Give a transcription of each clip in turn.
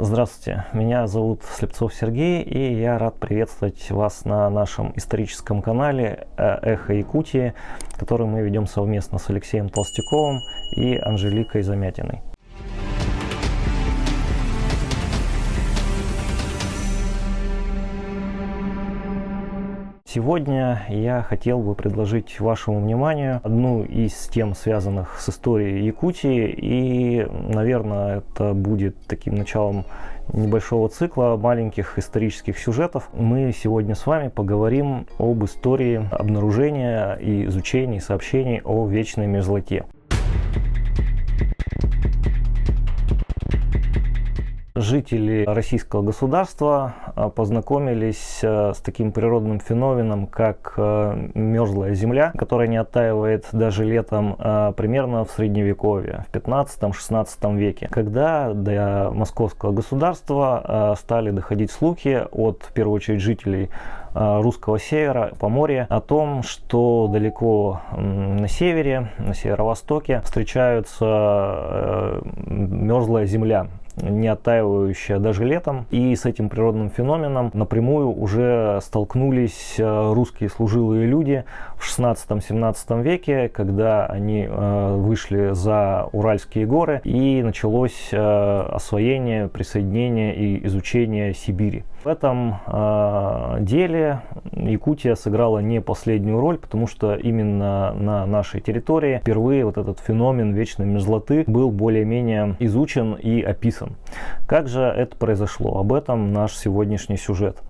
Здравствуйте, меня зовут Слепцов Сергей, и я рад приветствовать вас на нашем историческом канале «Эхо Якутии», который мы ведем совместно с Алексеем Толстяковым и Анжеликой Замятиной. Сегодня я хотел бы предложить вашему вниманию одну из тем, связанных с историей Якутии, и, наверное, это будет таким началом небольшого цикла маленьких исторических сюжетов. Мы сегодня с вами поговорим об истории обнаружения и изучения сообщений о вечной мерзлоте. Жители российского государства познакомились с таким природным феноменом, как мерзлая земля, которая не оттаивает даже летом, примерно в Средневековье, в 15-16 веке, когда до московского государства стали доходить слухи от, в первую очередь, жителей русского севера, Поморья, о что далеко на севере, на северо-востоке встречается мерзлая земля, не оттаивающая даже летом. И с этим природным феноменом напрямую уже столкнулись русские служилые люди в 16-17 веке, когда они вышли за Уральские горы, и началось освоение, присоединение и изучение Сибири. В этом деле Якутия сыграла не последнюю роль, потому что именно на нашей территории впервые вот этот феномен вечной мерзлоты был более-менее изучен и описан. Как же это произошло? Об этом наш сегодняшний сюжет.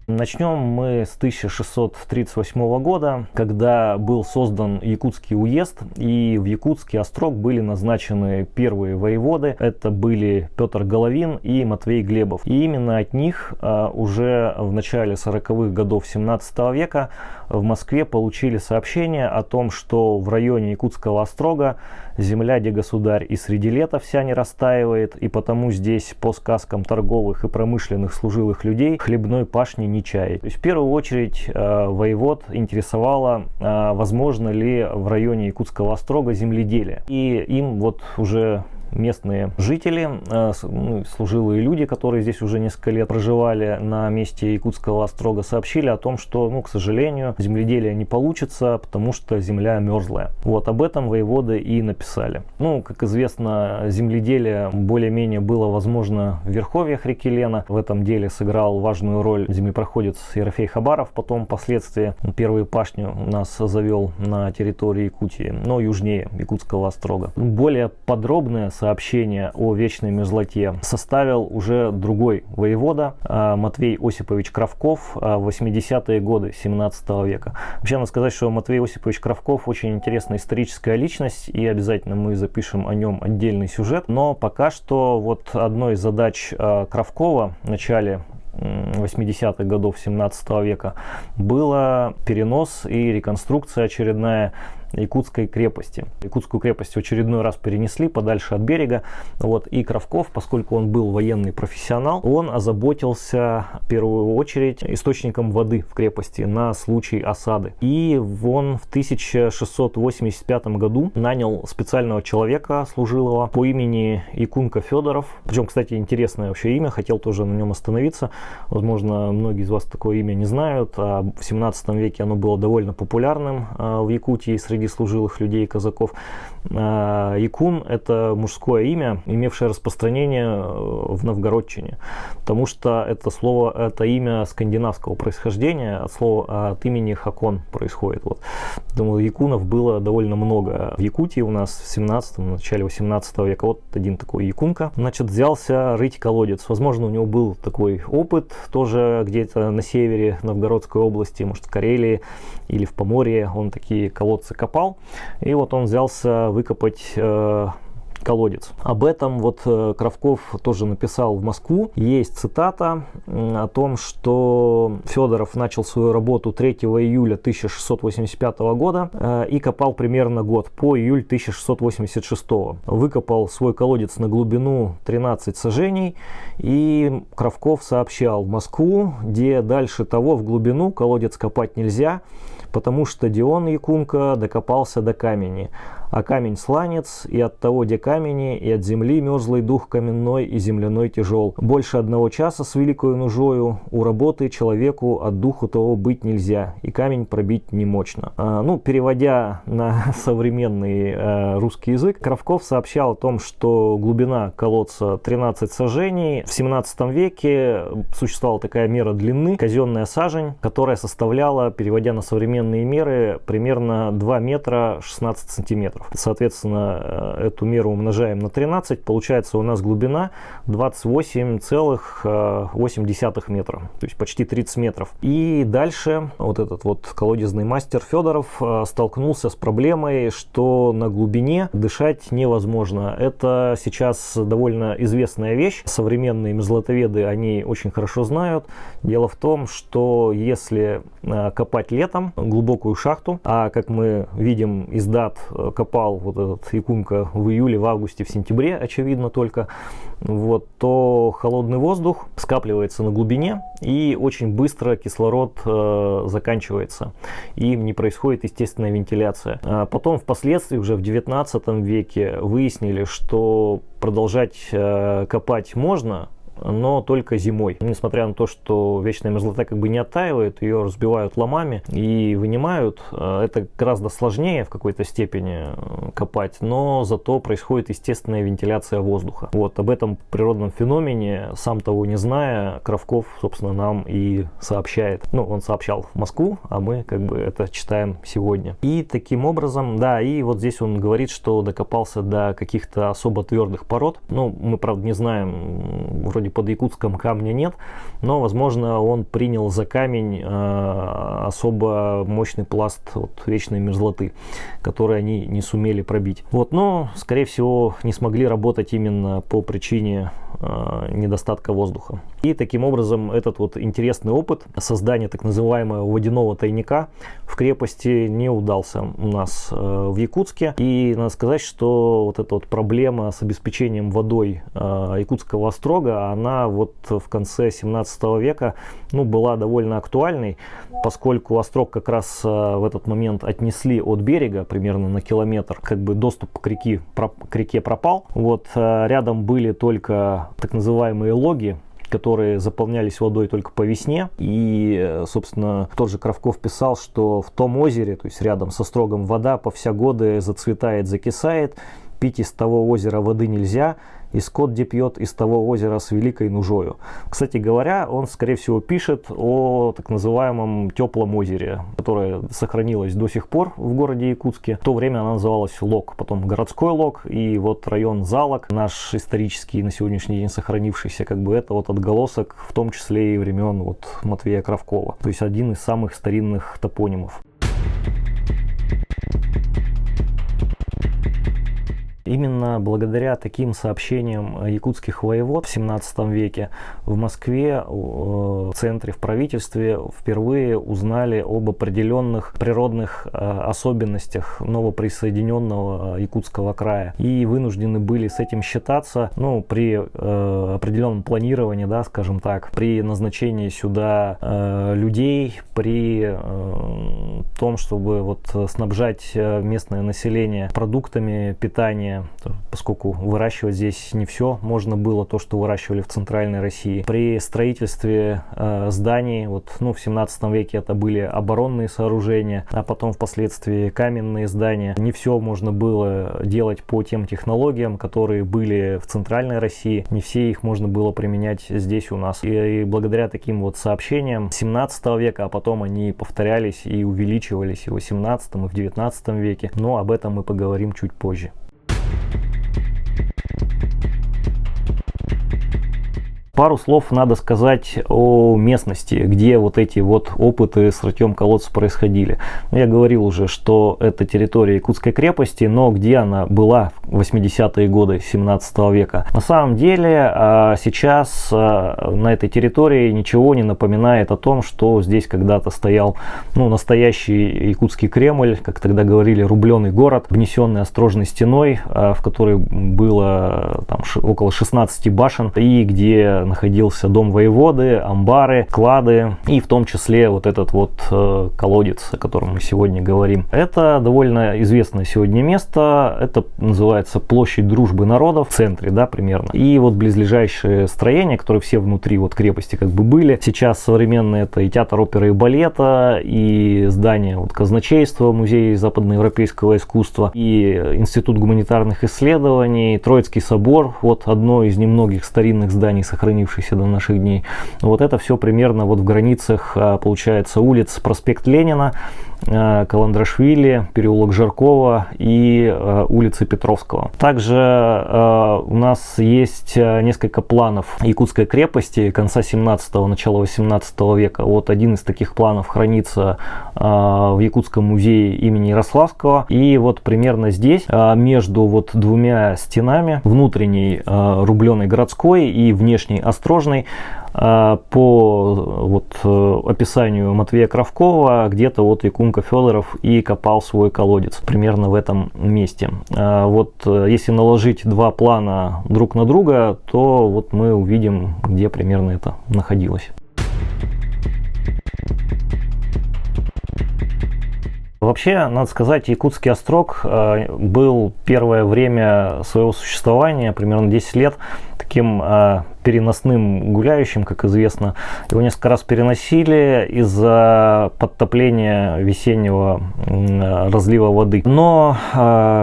Начнем мы с 1638 года, когда был создан Якутский уезд, и в Якутский острог были назначены первые воеводы. Это были Петр Головин и Матвей Глебов. И именно от них уже в начале 40-х годов 17 века в Москве получили сообщение о том, что в районе Якутского острога земля, где государь и среди лета вся не растаивает, и потому здесь, по сказкам торговых и промышленных служилых людей, хлебной пашни не чает. То есть в первую очередь воевод интересовало, возможно ли в районе Якутского острога земледелие. И им вот уже местные жители, служилые люди, которые здесь уже несколько лет проживали на месте Якутского острога, сообщили о том, что, к сожалению, земледелие не получится, потому что земля мерзлая. Вот об этом воеводы и написали. Как известно, земледелие более-менее было возможно в верховьях реки Лена. В этом деле сыграл важную роль землепроходец Ерофей Хабаров. Потом, впоследствии, первые пашни у нас завел на территории Якутии, но южнее Якутского острога. Более подробное сообщение о вечной мерзлоте составил уже другой воевода, Матвей Осипович Кравков, в 80-е годы 17 века. Вообще, надо сказать, что Матвей Осипович Кравков очень интересная историческая личность, и обязательно мы запишем о нем отдельный сюжет. Но пока что вот одной из задач Кравкова в начале 80-х годов 17 века было перенос и реконструкция очередная Якутской крепости. Якутскую крепость в очередной раз перенесли подальше от берега. И Кравков, поскольку он был военный профессионал, он озаботился в первую очередь источником воды в крепости на случай осады. И он в 1685 году нанял специального человека, служилого, по имени Якунка Федоров. Причем, кстати, интересное вообще имя, хотел тоже на нем остановиться. Возможно, многие из вас такое имя не знают. А в 17 веке оно было довольно популярным в Якутии среди служилых людей и казаков. Якун – это мужское имя, имевшее распространение в Новгородчине, потому что это имя скандинавского происхождения, от имени Хакон происходит. Думаю, якунов было довольно много в Якутии у нас в 17-м, начале 18 века. Вот один такой якунка, взялся рыть колодец. Возможно, у него был такой опыт тоже где-то на севере Новгородской области, может, в Карелии или в Поморье. Он такие колодцы копал. И он взялся выкопать колодец. Об этом Кравков тоже написал в Москву. Есть цитата о том, что Федоров начал свою работу 3 июля 1685 года и копал примерно год, по июль 1686. Выкопал свой колодец на глубину 13 саженей, и Кравков сообщал в Москву, где дальше того в глубину колодец копать нельзя, потому что Дион Якунка докопался до камени. а камень сланец, и от того, где камени, и от земли мерзлый дух каменной и земляной тяжел. Больше 1 часа с великою нужою у работы человеку от духу того быть нельзя, и камень пробить немощно. Ну, переводя на современный русский язык, Кравков сообщал о том, что глубина колодца 13 сажений. В 17 веке существовала такая мера длины, казенная сажень, которая составляла, переводя на современные меры, примерно 2 метра 16 сантиметров. Соответственно, эту меру умножаем на 13, получается у нас глубина 28,8 метра, то есть почти 30 метров. И дальше вот этот вот колодезный мастер Федоров столкнулся с проблемой, что на глубине дышать невозможно. Это сейчас довольно известная вещь. Современные мерзлотоведы, они очень хорошо знают. Дело в том, что если копать летом глубокую шахту, а как мы видим из дат, копал вот этот Якунька в июле, в августе, в сентябре, очевидно только, вот, то холодный воздух скапливается на глубине и очень быстро кислород заканчивается. И не происходит естественная вентиляция. Потом впоследствии уже в 19 веке выяснили, что продолжать копать можно, но только зимой. Несмотря на то, что вечная мерзлота как бы не оттаивает, ее разбивают ломами и вынимают. Это гораздо сложнее в какой-то степени копать, но зато происходит естественная вентиляция воздуха. Вот об этом природном феномене, сам того не зная, Кравков, собственно, нам и сообщает. Ну, он сообщал в Москву, а мы как бы это читаем сегодня. И таким образом, да, и вот здесь он говорит, что докопался до каких-то особо твердых пород. Ну, мы, правда, не знаем, вроде под якутском камня нет, но, возможно, он принял за камень особо мощный пласт вот, вечной мерзлоты, который они не сумели пробить. Вот, но, скорее всего, не смогли работать именно по причине недостатка воздуха. И таким образом этот вот интересный опыт создания так называемого водяного тайника в крепости не удался у нас в Якутске. И надо сказать, что вот эта вот проблема с обеспечением водой якутского острога, она вот в конце 17 века, ну, была довольно актуальной, поскольку острог как раз в этот момент отнесли от берега примерно на километр, как бы доступ к реке пропал. Вот рядом были только так называемые логи, которые заполнялись водой только по весне. И, собственно, тот же Кравков писал, что в том озере, то есть рядом со острогом, вода по вся годы зацветает, закисает, пить из того озера воды нельзя, и скот где пьет из того озера с великой нужою. Кстати говоря, он, скорее всего, пишет о так называемом теплом озере, которое сохранилось до сих пор в городе Якутске. В то время она называлась Лог, потом городской Лог, и вот район Залог, наш исторический, на сегодняшний день сохранившийся, как бы это вот отголосок, в том числе и времен вот Матвея Кравкова. То есть один из самых старинных топонимов. Именно благодаря таким сообщениям якутских воевод в 17 веке в Москве, в центре, в правительстве впервые узнали об определенных природных особенностях новоприсоединенного Якутского края. И вынуждены были с этим считаться, ну, при определенном планировании, да, скажем так, при назначении сюда людей, при том, чтобы вот снабжать местное население продуктами питания, поскольку выращивать здесь не все можно было, то, что выращивали в центральной России. При строительстве зданий, вот, ну, в 17 веке это были оборонные сооружения, а потом впоследствии каменные здания. Не все можно было делать по тем технологиям, которые были в центральной России. Не все их можно было применять здесь у нас. И благодаря таким вот сообщениям 17 века, а потом они повторялись и увеличивались и в 18 и в 19 веке. Но об этом мы поговорим чуть позже. Пару слов надо сказать о местности, где вот эти вот опыты с рытьем колодца происходили. Я говорил уже, что это территория Якутской крепости, но где она была 80-е годы 17 века. На самом деле сейчас на этой территории ничего не напоминает о том, что здесь когда-то стоял настоящий якутский Кремль, как тогда говорили, рубленый город, внесенный острожной стеной, в которой было там около 16 башен, и где находился дом воеводы, амбары, клады, и в том числе вот этот вот колодец, о котором мы сегодня говорим. Это довольно известное сегодня место, это называется Площадь Дружбы Народов, в центре, да, примерно. И вот близлежащие строения, которые все внутри вот крепости как бы были. Сейчас современные это и театр оперы и балета, и здание вот казначейства, музей западноевропейского искусства, и Институт гуманитарных исследований, Троицкий собор, вот одно из немногих старинных зданий, сохранившихся до наших дней. Вот это все примерно вот в границах, получается, улиц Проспект Ленина, Каландрашвили, переулок Жаркова и улицы Петровского. Также у нас есть несколько планов якутской крепости конца 17-го, начала 18 века. Вот один из таких планов хранится в Якутском музее имени Ярославского. И вот примерно здесь, между вот двумя стенами, внутренней рубленой городской и внешней острожной, по вот описанию Матвея Кравкова, где-то вот Якунка Федоров и копал свой колодец, примерно в этом месте. Вот если наложить два плана друг на друга, то вот мы увидим, где примерно это находилось. Вообще, надо сказать, Якутский острог был первое время своего существования, примерно 10 лет, таким переносным гуляющим, как известно. Его несколько раз переносили из-за подтопления весеннего разлива воды. Но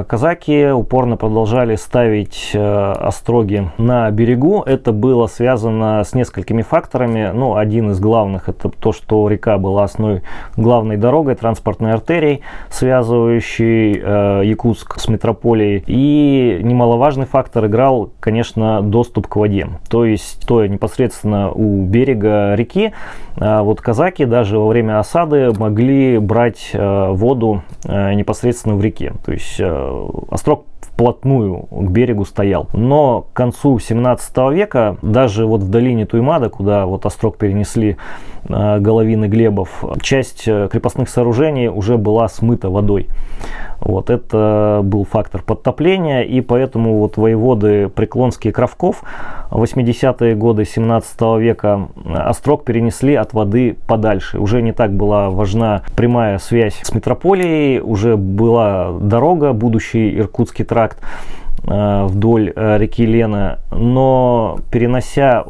казаки упорно продолжали ставить остроги на берегу. Это было связано с несколькими факторами. Ну, один из главных — это то, что река была основной главной дорогой, транспортной артерией, связывающей Якутск с метрополией. И немаловажный фактор играл, конечно, доступ к воде. То есть, стоя непосредственно у берега реки, вот казаки даже во время осады могли брать воду непосредственно в реке. То есть острог вплотную к берегу стоял. Но к концу 17 века, даже вот в долине Туймада, куда вот острог перенесли Головин и Глебов, часть крепостных сооружений уже была смыта водой. Вот это был фактор подтопления, и поэтому вот воеводы Преклонский и Кравков в 80-е годы 17 века острог перенесли от воды подальше. Уже не так была важна прямая связь с метрополией, уже была дорога, будущий Иркутский тракт вдоль реки Лена, но перенося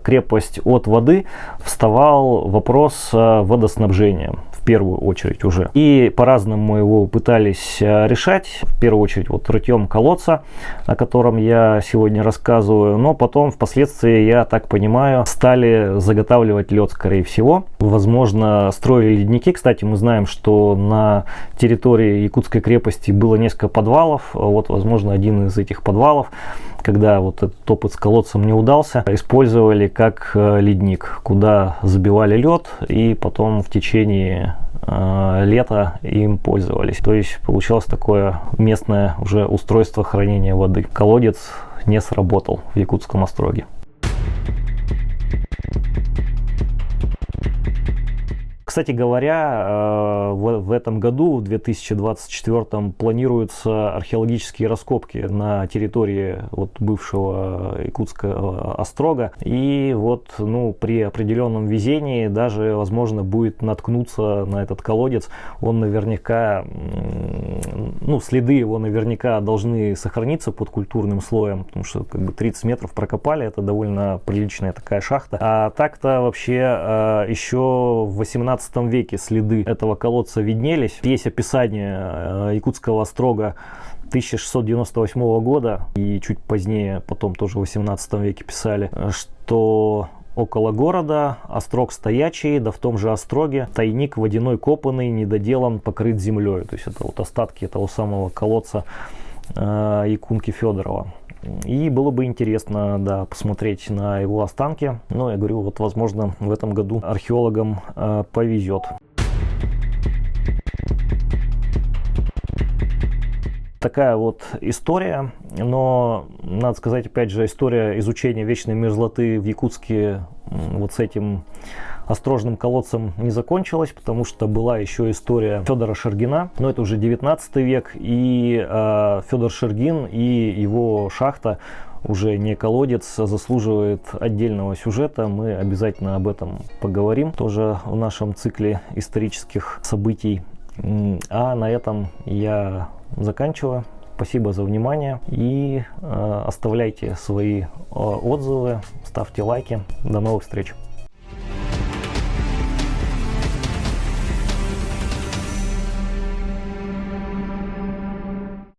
крепость от воды, вставал вопрос водоснабжения в первую очередь уже. И по-разному его пытались решать. В первую очередь вот рытьем колодца, о котором я сегодня рассказываю, но потом впоследствии, я так понимаю, стали заготавливать лед, скорее всего. Возможно, строили ледники. Кстати, мы знаем, что на территории Якутской крепости было несколько подвалов. Вот, возможно, один из этих подвалов, когда вот этот опыт с колодцем не удался, использовали как ледник, куда забивали лед и потом в течение лета им пользовались. То есть получалось такое местное уже устройство хранения воды. Колодец не сработал в Якутском остроге. Кстати говоря, в этом году, в 2024, планируются археологические раскопки на территории вот бывшего Якутского острога. И вот, при определенном везении даже возможно будет наткнуться на этот колодец. Он наверняка, следы его наверняка должны сохраниться под культурным слоем, потому что 30 метров прокопали, это довольно приличная такая шахта. А так-то вообще еще в 18 веке следы этого колодца виднелись. Есть описание Якутского острога 1698 года, и чуть позднее, потом тоже в 18 веке писали, что около города острог стоячий, да в том же остроге тайник водяной копанный, недоделан, покрыт землей. То есть это вот остатки этого самого колодца Якунки Федорова. И было бы интересно, да, посмотреть на его останки. Но я говорю, вот возможно в этом году археологам повезет. такая вот история, но, надо сказать, опять же, история изучения вечной мерзлоты в Якутске вот с этим острожным колодцем не закончилась, потому что была еще история Федора Шергина, но это уже 19 век, и Федор Шергин и его шахта, уже не колодец, заслуживает отдельного сюжета. Мы обязательно об этом поговорим тоже в нашем цикле исторических событий. А на этом я заканчиваю. Спасибо за внимание и оставляйте свои отзывы, ставьте лайки. До новых встреч!